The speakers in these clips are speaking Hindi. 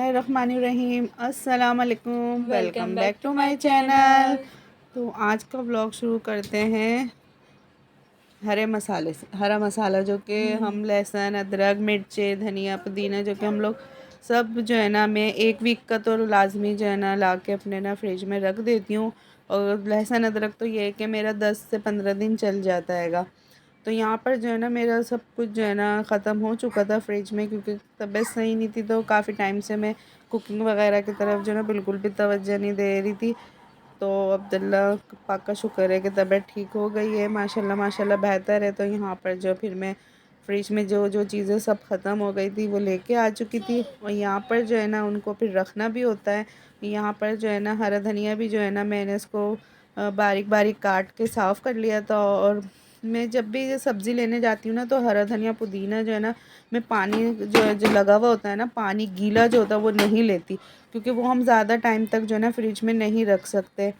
बिस्मिल्लाहिर्रहमानिर्रहीम। अस्सलाम वालेकुम। Welcome welcome back back to to my my channel. Channel. तो आज का व्लॉग शुरू करते हैं हरे मसाले से। हरा मसाला जो कि हम लहसुन, अदरक, मिर्चे, धनिया, पुदीना जो कि हम लोग सब जो है ना, मैं एक वीक का तो लाजमी जो है ना ला के अपने ना फ्रिज में रख देती हूँ। और लहसुन अदरक तो ये है कि मेरा 10 से 15 दिन चल जाता हैगा। तो यहाँ पर जो है ना मेरा सब कुछ जो है ना ख़त्म हो चुका था फ्रिज में, क्योंकि तबीयत सही नहीं थी। तो काफ़ी टाइम से मैं कुकिंग वगैरह की तरफ जो है ना बिल्कुल भी तवज्जो नहीं दे रही थी। तो अब्दुल्ला पाक का शुक्र है कि तबीयत ठीक हो गई है, माशाल्लाह माशाल्लाह बेहतर है। तो यहाँ पर जो फिर मैं फ्रिज में जो जो चीज़ें सब ख़त्म हो गई थी वो लेके आ चुकी थी। और यहाँ पर जो है ना उनको फिर रखना भी होता है। यहाँ पर जो है ना हरा धनिया भी जो है ना मैंने इसको बारीक बारीक काट के साफ़ कर लिया था। और मैं जब भी ये सब्ज़ी लेने जाती हूँ ना तो हरा धनिया पुदीना जो है ना, मैं पानी जो लगा हुआ होता है ना, पानी गीला जो होता है वो नहीं लेती, क्योंकि वो हम ज़्यादा टाइम तक जो है ना फ्रिज में नहीं रख सकते।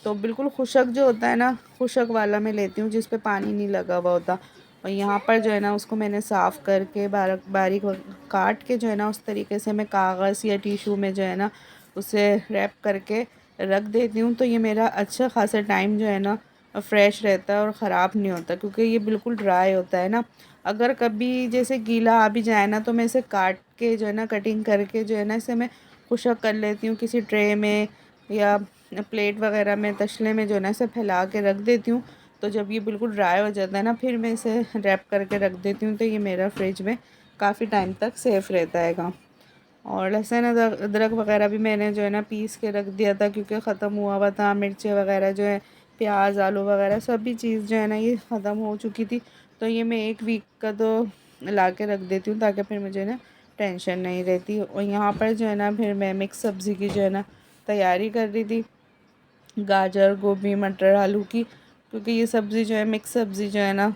तो बिल्कुल खुशक जो होता है ना, खुशक वाला मैं लेती हूँ जिस पे पानी नहीं लगा हुआ होता। और यहाँ पर जो है ना उसको मैंने साफ़ करके बारीक बारीक काट के जो है ना उस तरीके से मैं कागज़ या टिशू में जो है ना उसे रैप करके रख देती हूँ। तो ये मेरा अच्छा खासा टाइम जो है ना फ्रेश रहता है और ख़राब नहीं होता, क्योंकि ये बिल्कुल ड्राई होता है ना। अगर कभी जैसे गीला आ भी जाए ना तो मैं इसे काट के जो है ना कटिंग करके जो है ना इसे मैं खुशक कर लेती हूँ किसी ट्रे में या प्लेट वगैरह में, तसले में जो है ना इसे फैला के रख देती हूँ। तो जब ये बिल्कुल ड्राई हो जाता है ना फिर मैं इसे रैप करके रख देती हूँ। तो ये मेरा फ्रिज में काफ़ी टाइम तक सेफ़ रहता है। और लहसुन अदरक वगैरह भी मैंने जो है ना पीस के रख दिया था, क्योंकि ख़त्म हुआ हुआ था। मिर्ची वगैरह जो है, प्याज आलू वगैरह सभी चीज़ जो है ना ये ख़त्म हो चुकी थी। तो ये मैं एक वीक का तो ला के रख देती हूँ, ताकि फिर मुझे ना टेंशन नहीं रहती। और यहाँ पर जो है ना फिर मैं मिक्स सब्ज़ी की जो है ना तैयारी कर रही थी, गाजर गोभी मटर आलू की, क्योंकि ये सब्ज़ी जो है मिक्स सब्ज़ी जो है ना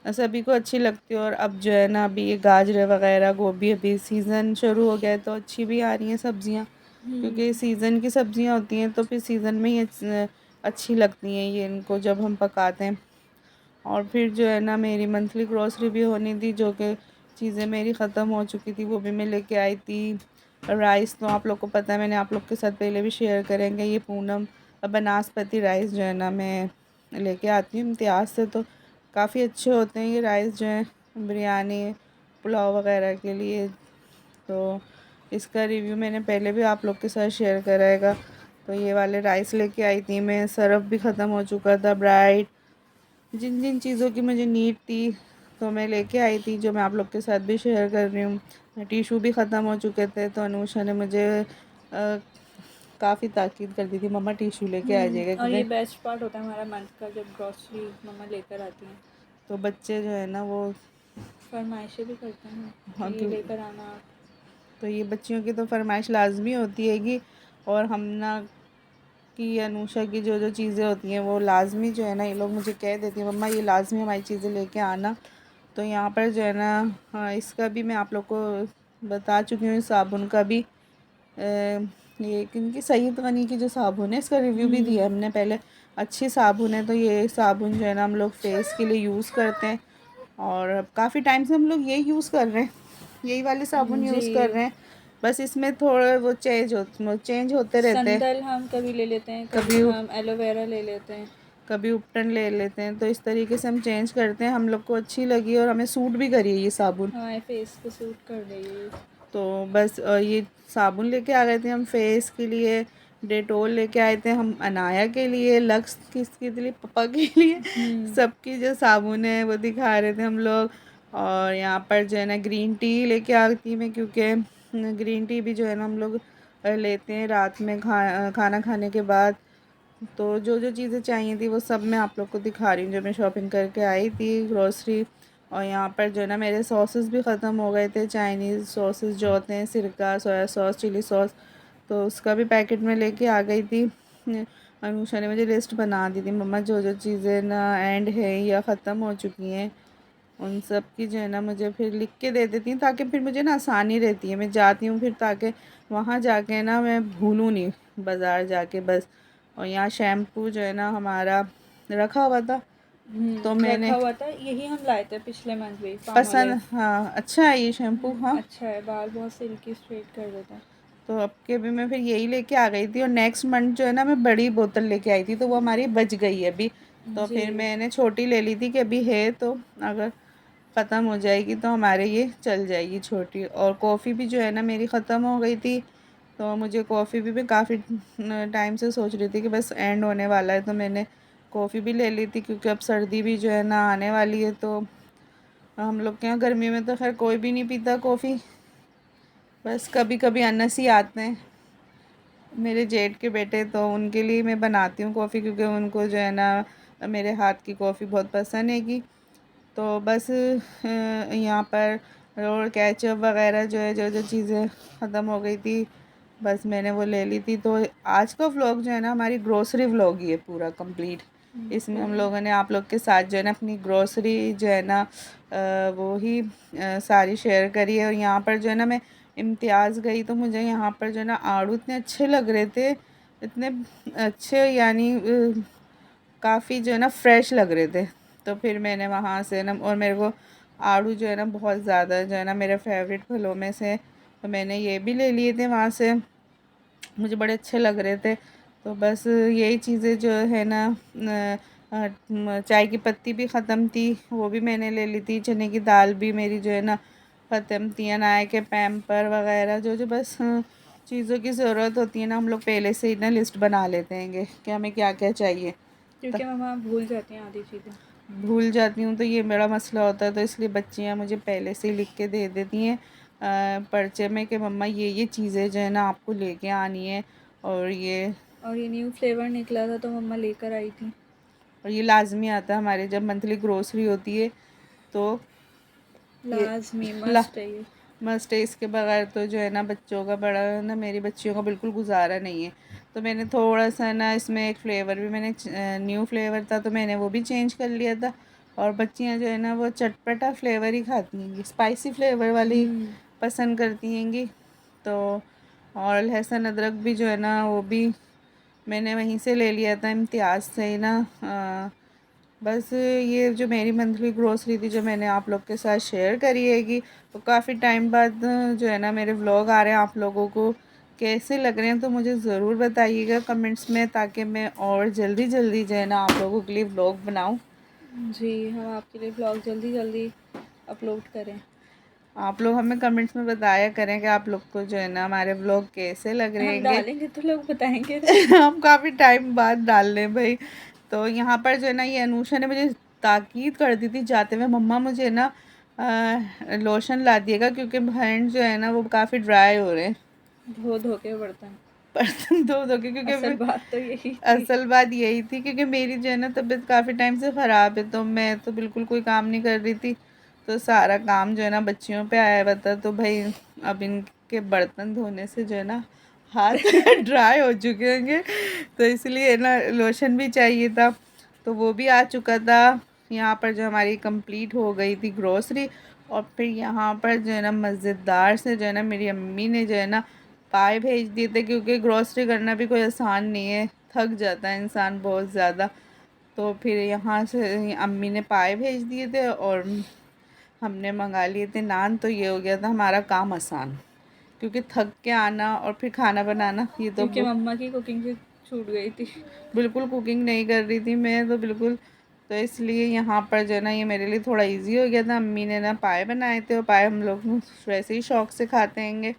सभी को अच्छी लगती है। और अब जो है ना अभी ये गाजर वगैरह गोभी अभी सीज़न शुरू हो गया है तो अच्छी भी आ रही हैं सब्ज़ियाँ, क्योंकि सीज़न की सब्ज़ियाँ होती हैं तो फिर सीज़न में ही अच्छी लगती हैं ये, इनको जब हम पकाते हैं। और फिर जो है ना मेरी मंथली ग्रॉसरी भी होनी थी, जो कि चीज़ें मेरी ख़त्म हो चुकी थी, वो भी मैं लेके आई थी। राइस तो आप लोग को पता है, मैंने आप लोग के साथ पहले भी शेयर करेंगे। ये पूनम बनास्पति राइस जो है ना मैं लेके आती हूँ इम्तियाज़ से। तो काफ़ी अच्छे होते हैं ये राइस जो है बिरयानी पुलाव वगैरह के लिए। तो इसका रिव्यू मैंने पहले भी आप लोग के साथ शेयर कराएगा। तो ये वाले राइस लेके आई थी मैं। सरफ भी ख़त्म हो चुका था, ब्राइट, जिन जिन चीज़ों की मुझे नीड थी तो मैं लेके आई थी, जो मैं आप लोग के साथ भी शेयर कर रही हूँ। टिशू भी ख़त्म हो चुके थे तो अनुषा ने मुझे काफ़ी ताकीद कर दी थी, मम्मा टिशू लेके आ जाएगा, और ये क्योंकि बेस्ट पार्ट होता है हमारा मंथ का, जब ग्रॉसरी मम्मा लेकर आती हैं। तो बच्चे जो है ना वो फरमाइशें भी करते हैं हाँ कि ये क्यों, लेकर आना आप। तो ये बच्चियों की तो फरमाइश लाजमी होती हैगी। और हम ना कि अनुषा की जो जो चीज़ें होती हैं वो लाजमी जो है ना ये लोग मुझे कह देती हैं, मम्मा ये लाजमी हमारी चीज़ें लेके आना। तो यहाँ पर जो है ना हाँ, इसका भी मैं आप लोग को बता चुकी हूँ। साबुन का भी ये इनकी सईद गनी की जो साबुन है इसका रिव्यू भी दिया है हमने पहले। अच्छी साबुन है। तो ये साबुन जो है ना हम लोग फेस के लिए यूज़ करते हैं, और काफ़ी टाइम से हम लोग यही यूज़ कर रहे हैं, यही वाले साबुन जी। यूज़ कर रहे हैं। बस इसमें थोड़ा वो चेंज होते रहते हैं। संदल हम कभी ले लेते हैं, कभी कभी हम एलोवेरा ले लेते हैं। कभी उपटन ले लेते हैं। तो इस तरीके से हम चेंज करते हैं। हम लोग को अच्छी लगी और हमें सूट भी करी है ये साबुन। हमारे फेस पे सूट कर रही है। तो बस ये साबुन लेके आ गए थे हम फेस के लिए। डेटोल लेके आए थे हम अनाया के लिए, लक्स किसके लिए, पापा के लिए। सबकी जो साबुन है वो दिखा रहे थे हम लोग। और यहाँ पर जो है ना ग्रीन टी लेके आती मैं, क्योंकि ग्रीन टी भी जो है ना हम लोग लेते हैं रात में खाना खाने के बाद। तो जो जो चीज़ें चाहिए थी वो सब मैं आप लोग को दिखा रही हूँ, जो मैं शॉपिंग करके आई थी ग्रॉसरी। और यहाँ पर जो है ना मेरे सॉसेस भी ख़त्म हो गए थे, चाइनीज़ सॉसेस जो होते हैं, सिरका, सोया सॉस, चिली सॉस। तो उसका भी पैकेट में लेके आ गई थी। अनुषा ने मुझे लिस्ट बना दी थी, मम्मा जो जो चीज़ें ना एंड है या ख़त्म हो चुकी हैं उन सब की जो है ना मुझे फिर लिख के दे देती हैं, ताकि फिर मुझे ना आसानी रहती है। मैं जाती हूँ फिर ताकि वहाँ जाके ना मैं भूलूँ नहीं बाज़ार जाके बस। और यहाँ शैम्पू जो है ना हमारा रखा हुआ था, तो मैंने रखा हुआ था, यही हम लाए थे पिछले मंथ भी, पाम पसंद, ऑलिव। हाँ अच्छा है ये शैम्पू, हाँ। अच्छा है, बाल बहुत सिल्की स्ट्रेट कर देता है। तो अब के भी मैं फिर यही लेके आ गई थी, और नेक्स्ट मंथ जो है ना मैं बड़ी बोतल लेके आई थी, तो वो हमारी बच गई है अभी। तो जी। फिर मैंने छोटी ले ली थी कि अभी है, तो अगर ख़त्म हो जाएगी तो हमारे ये चल जाएगी छोटी। और कॉफ़ी भी जो है ना मेरी ख़त्म हो गई थी, तो मुझे कॉफ़ी भी मैं काफ़ी टाइम से सोच रही थी कि बस एंड होने वाला है, तो मैंने कॉफ़ी भी ले ली थी, क्योंकि अब सर्दी भी जो है ना आने वाली है। तो हम लोग के यहाँ गर्मी में तो खैर कोई भी नहीं पीता कॉफ़ी, बस कभी कभी अनस ही आते हैं मेरे जेठ के बेटे, तो उनके लिए मैं बनाती हूँ कॉफ़ी, क्योंकि उनको जो है ना मेरे हाथ की कॉफ़ी बहुत पसंद है कि। तो बस यहाँ पर और केचप वगैरह जो है, जो जो चीज़ें ख़त्म हो गई थी, बस मैंने वो ले ली थी। तो आज का व्लॉग जो है ना हमारी ग्रोसरी व्लॉग ही है पूरा कंप्लीट। इसमें हम लोगों ने आप लोग के साथ जो है ना अपनी ग्रोसरी जो है ना वो ही सारी शेयर करी है। और यहाँ पर जो है ना मैं इम्तियाज़ गई, तो मुझे यहाँ पर जो है ना आड़ू इतने अच्छे लग रहे थे, इतने अच्छे, यानी काफ़ी जो है ना फ्रेश लग रहे थे। तो फिर मैंने वहाँ से ना, और मेरे को आड़ू जो है ना बहुत ज़्यादा जो है ना मेरे फेवरेट फलों में से, तो मैंने ये भी ले लिए थे वहाँ से, मुझे बड़े अच्छे लग रहे थे। तो बस यही चीज़ें जो है ना चाय की पत्ती भी ख़त्म थी, वो भी मैंने ले ली थी। चने की दाल भी मेरी जो है ना ख़त्म थी। अनाया के पैम्पर वगैरह जो जो बस चीज़ों की ज़रूरत होती है ना, हम लोग पहले से ही ना लिस्ट बना लेते हैं कि हमें क्या क्या चाहिए। क्योंकि मम्मा भूल जाती हैं आधी चीज़ें। भूल जाती हूँ तो ये बड़ा मसला होता है, तो इसलिए बच्चियाँ मुझे पहले से ही लिख के दे देती हैं पर्चे में कि मम्मा ये चीज़ें जो है ना आपको लेके आनी है। और ये न्यू फ्लेवर निकला था तो मम्मा लेकर आई थी। ये लाजमी आता है हमारे जब मंथली ग्रोसरी होती है, तो ये लाजमी ला मस्ट है ये। मस्ट है, इसके बगैर तो जो है ना बच्चों का बड़ा ना, मेरी बच्चियों का बिल्कुल गुजारा नहीं है। तो मैंने थोड़ा सा ना इसमें एक फ़्लेवर भी मैंने न्यू फ्लेवर था तो मैंने वो भी चेंज कर लिया था। और बच्चियां जो है ना वो चटपटा फ्लेवर ही खाती हैं, स्पाइसी फ्लेवर वाली पसंद करती हैंगी। तो और लहसुन अदरक भी जो है ना वो भी मैंने वहीं से ले लिया था इम्तियाज़ से ही ना। बस ये जो मेरी मंथली ग्रोसरी थी जो मैंने आप लोग के साथ शेयर करी है कि, तो काफ़ी टाइम बाद जो है ना मेरे व्लॉग आ रहे हैं, आप लोगों को कैसे लग रहे हैं तो मुझे ज़रूर बताइएगा कमेंट्स में, ताकि मैं और जल्दी जल्दी जो है ना आप लोगों के लिए व्लॉग बनाऊं। जी, हम आपके लिए ब्लॉग जल्दी जल्दी अपलोड करें। आप लोग हमें कमेंट्स में बताया करें कि आप लोग को जो है ना हमारे व्लॉग कैसे लग हम रहेंगे। डालेंगे तो लोग बताएंगे ना। हम काफ़ी टाइम बाद डाल लें भाई। तो यहाँ पर जो है ना ये अनुषा ने मुझे ताकीद कर दी थी जाते हुए, मम्मा मुझे ना लोशन ला दिएगा, क्योंकि हैंड जो है ना वो काफ़ी ड्राई हो रहे हैं। धो धो के बर्तन। बर्तन धो धो के, क्योंकि असल बात तो यही थी। असल बात यही थी क्योंकि मेरी जो है ना तबीयत काफ़ी टाइम से ख़राब है, तो मैं तो बिल्कुल कोई काम नहीं कर रही थी। तो सारा काम जो है ना बच्चियों पे आया हुआ था, तो भाई अब इनके बर्तन धोने से जो है ना हाथ ड्राई हो चुके होंगे, तो इसलिए ना लोशन भी चाहिए था। तो वो भी आ चुका था। यहाँ पर जो हमारी कंप्लीट हो गई थी ग्रोसरी। और फिर यहाँ पर जो है ना मज़ेदार से जो है ना मेरी अम्मी ने जो है ना पाए भेज दिए थे, क्योंकि ग्रोसरी करना भी कोई आसान नहीं है, थक जाता है इंसान बहुत ज़्यादा। तो फिर यहाँ से अम्मी ने पाए भेज दिए थे और हमने मंगा लिए थे नान, तो ये हो गया था हमारा काम आसान, क्योंकि थक के आना और फिर खाना बनाना ये तो क्योंकि मम्मा की कुकिंग से छूट गई थी। बिल्कुल कुकिंग नहीं कर रही थी मैं तो बिल्कुल। तो इसलिए यहाँ पर जो है ना ये मेरे लिए थोड़ा इजी हो गया था। अम्मी ने ना पाए बनाए थे, और पाए हम लोग वैसे ही शौक़ से खाते हैंगे।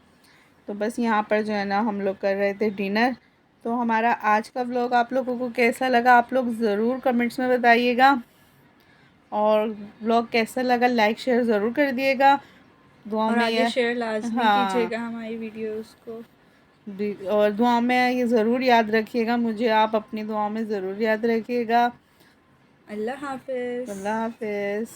तो बस यहाँ पर जो है ना हम लोग कर रहे थे डिनर। तो हमारा आज का व्लॉग आप लोगों को कैसा लगा आप लोग ज़रूर कमेंट्स में बताइएगा, और व्लॉग कैसा लगा लाइक शेयर ज़रूर कर दिएगा। दुआ और में आगे ये, शेयर लाजमी हाँ, कीजिएगा हमारी वीडियोस को। और दुआ में ये ज़रूर याद रखिएगा मुझे, आप अपनी दुआ में ज़रूर याद रखिएगा। अल्लाह हाफिज़। अल्लाह हाफिज़।